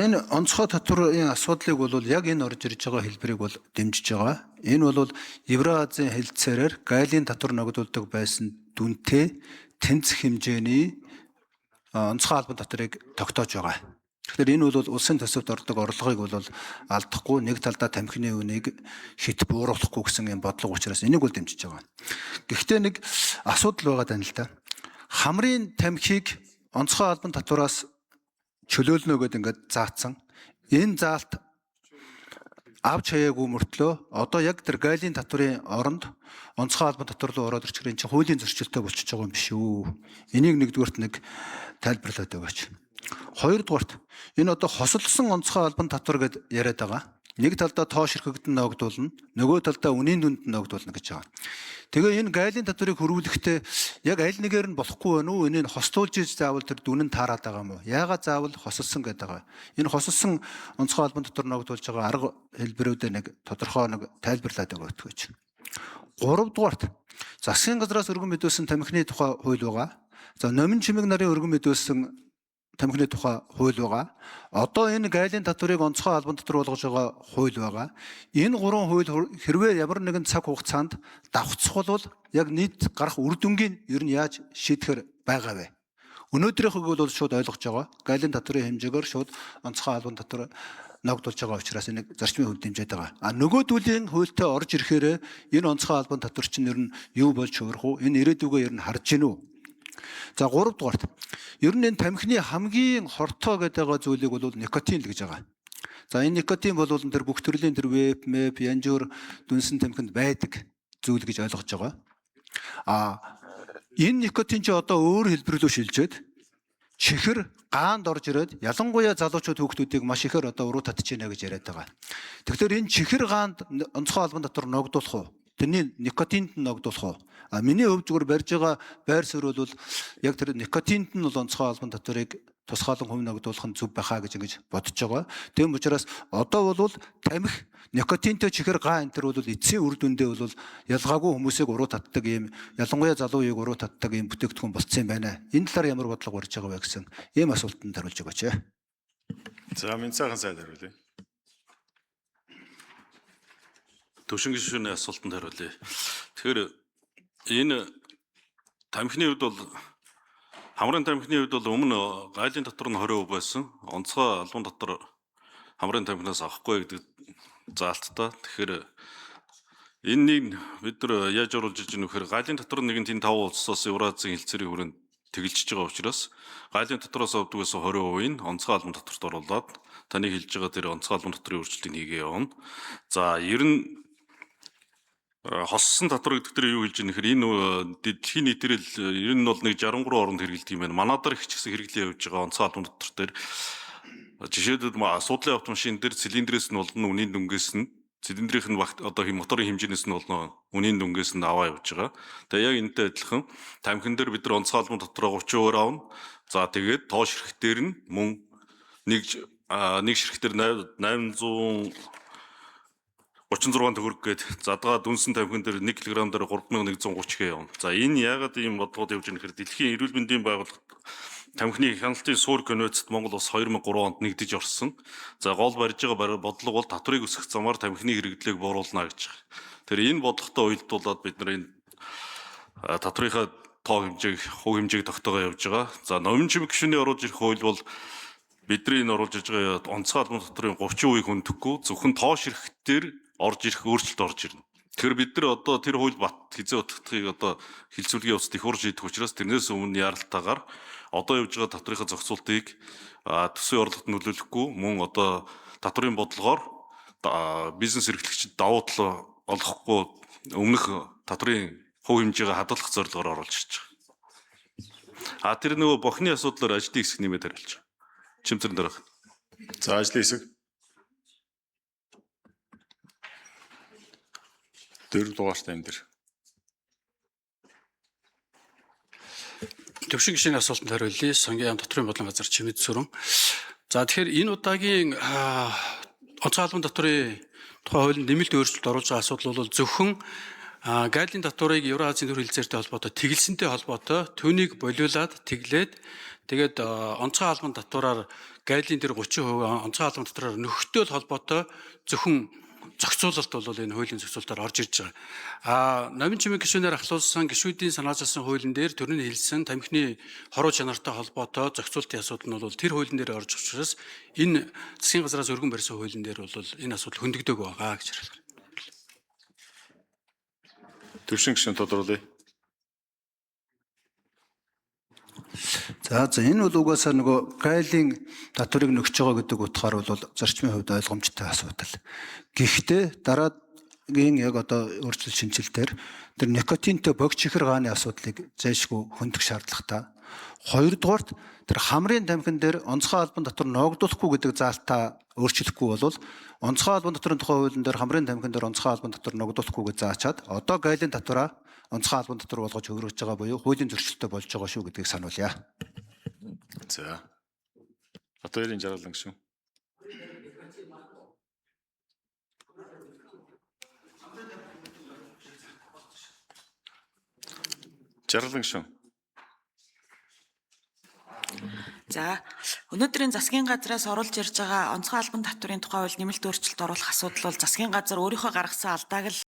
Энэ онцгой татварын асуудлыг бол яг энэ орж ирж байгаа хэлбэрийг бол дэмжиж байгаа. Энэ бол Евразийн хэлтсээрээр гайлын татвар ногдуулдаг байсан дүнтэй тэнцэх хэмжээний онцгой албан татварыг тогтоож байгаа. Тэгэхээр энэ бол улсын төсөвт ордог орлогыг бол алдахгүй, нэг талдаа тамхины үнийг хит бууруулахгүй гэсэн юм бодлого учраас энийг бол дэмжиж байгаа. Гэхдээ нэг асуудал байгаа даа л да. Хамрын тамхиг онцгой албан татвараас чөлөөлнө гэдэг ингээд заасан. Энэ заалт авч хаяагүй мөртлөө одоо яг тэр гайлын татварын оронд онцгой албан татвар руу ороод ирчихэр энэ чинь хуулийн зөрчилтэй болчихж байгаа юм биш үү? Энийг нэгдүгürt нэг тайлбарлаад өгөөч. Хоёрдугаарт энэ одоо хосолсон онцгой албан татвар гэд яриад байгаа. Нэг талдаа тоош хэрхэгдэн ногдуулна, нөгөө талдаа үнийн дүнд ногдуулна гэж байгаа. Тэгээ энэ гайлын татварыг хөрвүүлэхдээ яг аль нэгээр нь болохгүй байна уу? Энийг хостуулж заавал тэр дүн нь таарад байгаа юм уу? Яагаад заавал хосолсон гэдэг байгаа. Энэ хосолсон онцгой албан татвар ногдуулж байгаа арга хэлбэрүүдээ нэг тодорхой нэг тайлбарлаад өгөөч. Гуравдугаарт засгийн газраас өргөн мэдүүлсэн тамхины тухай хууль байгаа. За номин чимэг нарын өргөн мэдүүлсэн тамхины тухай хууль байгаа. Одоо энэ гайлын татварыг онцгой албан татвар болгож байгаа хууль байгаа. Энэ гурван хууль хэрвээ ямар нэгэн цаг хугацаанд давхцах бол яг нийт гарах үр дүнгийн ер нь яаж шийдэхэр байгаа вэ? Өнөөдрийнхөг бол шууд ойлгож байгаа. Гайлын татварын хэмжээгээр шууд онцгой албан татвар ногдуулж байгаа учраас энийг зарчмын хувьд дэмжиж байгаа. А нөгөөдүүлийн хуультай орж ирэхээр энэ онцгой албан татвар чинь ер нь юу болж хувирах уу? Энэ ирээдүгөө ер нь харж гинэ үү? За 3 дугаарт ер нь энэ тамхины хамгийн хортой гэдэг байгаа зүйлийг бол никотин л гэж байгаа. За энэ никотин бол тэр бүх төрлийн тэр вейп, мэп, янз бүр дүнсэн тамхинд байдаг зүйл гэж ойлгож байгаа. Энэ никотин чи одоо өөр хэлбэрлөө шилжээд чихэр гаанд орж ирээд ялангуяа залуучууд хүүхдүүдийг маш ихээр одоо уруу татж байна гэж яриад байгаа. Тэгэхээр энэ чихэр гаанд онцгой албан татвар ногдуулах уу? Тэрний никотинд нь ногдуулах уу? Миний хувьд зүгээр барьж байгаа байр суурь бол яг тэр никотинд нь бол онцгой албан татварыг тусгаалan хувь ногдуулах нь зөв байхаа гэж ингэж бодож байгаа. Тийм учраас одоо бол тамхи никотинтэй чихэр гаа энэ төр бол эцсийн үр дүндээ бол ялгаагүй хүмүүсийг уруу татдаг юм, ялангуяа залуу үеийг уруу татдаг юм бүтээгдэхүүн болцсон юм байна. Энэ талаар ямар бодлого барьж байгаа вэ гэсэн ийм асуултанд хариулж өгөөч. За минь сайхан сайд хариулъя. Төвшин гишүүний асуултанд хариулъя. Тэгэхээр энэ тамхины хувьд бол хамрын тамхины хувьд бол өмнө гайлын татвар нь 20% байсан. Онцгой албан татвар хамрын тамхинаас авахгүй гэдэг заалттай. Тэгэхээр энэнийг бид нар яаж оруулж иж гэнэ вэхээр гайлын татвар нэг нь тийм 5 улсаас Евразийн хэлцээрийн хүрээнд тэгэлжиж байгаа учраас гайлын татвараас авдагаас 20% нь онцгой албан татварт оруулаад таны хэлж байгаа тэр онцгой албан татварын өөрчлөлтийг хийгээ явна. За ер нь хоссон татвар гэдэг дээр юу хэлж байгаа нөхөр энэ дэлхийн нийтээрэл ер нь бол нэг 63 оронд хэрэгэлдэг юм байна. Манайдар их ч гэсэн хэрэглээ явж байгаа онцгой албан татвар дээр жишээлбэл асуудлын автомашин дээр цилиндрээс нь болно үнийн дүнгээс нь цилиндрийнх нь одоо моторын хэмжээнээс нь болно үнийн дүнгээс нь аваа явж байгаа. Тэгээ яг энэтэй адилхан тамхин дээр бид нар онцгой албан татвараа 30% авна. За тэгээд тоо ширхэг дээр нь мөн нэг ширхэг дээр 800 36 төгрөг гээд задгаа дүнсэн тамхин дээр 1 кг дээр 3130 явна. За энэ яагаад ийм бодлогод явж байгаа нөхөр дэлхийн эрүүл мэндийн байгууллага тамхины хяналтын суур конвенцэд Монгол улс 2003 онд нэгдэж орсон. За гол барьж байгаа бодлого бол татварыг өсгөх замаар тамхины хэрэглээг бууруулна гэж байгаа. Тэр энэ бодлоготой уялдуулаад бид нар энэ татварынхаа тоо хэмжээг, хувь хэмжээг тогтоогоо явж байгаа. За номин чимэг гишүүний оруулж ирэх хууль бол бидний энэ оруулж иж байгаа онцгой албан татварын 30% хөндөхгүй зөвхөн тоо ширхэгтээр орж ирэх өөрчлөлт орж ирнэ. Тэгэхээр бид нар одоо тэр хууль бат хизээ утгахыг одоо хилцүүлгийн явцад их урж идэх учраас тэрнээс өмнө яаралтаагаар одоо явж байгаа татврынхаа зохицуултыг төсвийн орлогод нөлөөлөхгүй мөн одоо татврын бодлогоор бизнес эрхлэгчид давуу тал олохгүй өмнөх татврын хувь хэмжээгээ хадгалах зорилгоор оруулж ирж байгаа. Тэр нөгөө бохны асуудлаар ажлын хэсэг нэмээд хариулж байгаа. Чимцэрэн дараах. За ажлын хэсэг. 4 дугаартай энэ дэр. Төвшин гишүүний асуултанд хариулъя. Сангийн яам дотрын бодлон газар Чимэд Сүрэн. За тэгэхээр энэ удаагийн онцгой албан татварын тухай хуулинд нэмэлт өөрчлөлт оруулж байгаа асуудал бол зөвхөн гайлын татварыг Евразийн төр хэлцээртэй холбоотой тэгэлсэнтэй холбоотой түүнийг болиулаад тэглээд тэгээд онцгой албан татвараар гайдлын дээр 30% онцгой албан дотороор нөхөдтэй холбоотой зөвхөн зохицуулалт бол энэ хуулийн зохицуулалтаар орж ирж байгаа. Номын чимээ гишүүнээр ахлуулсан гишүүдийн санаачилсан хуулийн дээр төрний хэлсэн тамхины хоруу чанартай холбоотой зохицуулалтын асуудал нь бол тэр хуулийн дээр орж учраас энэ засгийн газраас өргөн барьсан хуулийн дээр бол энэ асуудал хөндөгдөг байгаа гэж хариулах. Төвшин гишүүн тодруулъя. За энэ бол угаасаа нөгөө гайлын татварыг нөгж байгаа гэдэг утгаар бол зарчмын хувьд ойлгомжтой асуудал. Гэхдээ дараагийн яг одоо өөрчлөлт шинжилтээр тэр никотинтэй богц чихэр гааны асуудлыг зайлшгүй хөндөх шаардлагатай. Хоёрдугаарт тэр хамрын тамхин дээр онцгой албан татвар ногдуулахгүй гэдэг заалтаа өөрчлөхгүй бол онцгой албан татварын тухай хуулийн дээр хамрын тамхин дээр онцгой албан татвар ногдуулахгүй гэж заачаад одоо гайлын татвараа онцгой албан татвар болгож хөргөж байгаа буюу хуулийн зөрчилтэй болж байгаа шүү гэдгийг сануулъя. За. Батбаярын Жаргалан гишүүн. Жаргалан гишүүн. За өнөөдрийн засгийн газраас оруулж ирж байгаа онцгой албан татварын тухай хууль нэмэлт өөрчлөлт оруулах асуудал бол засгийн газар өөрийнхөө гаргасан алдааг л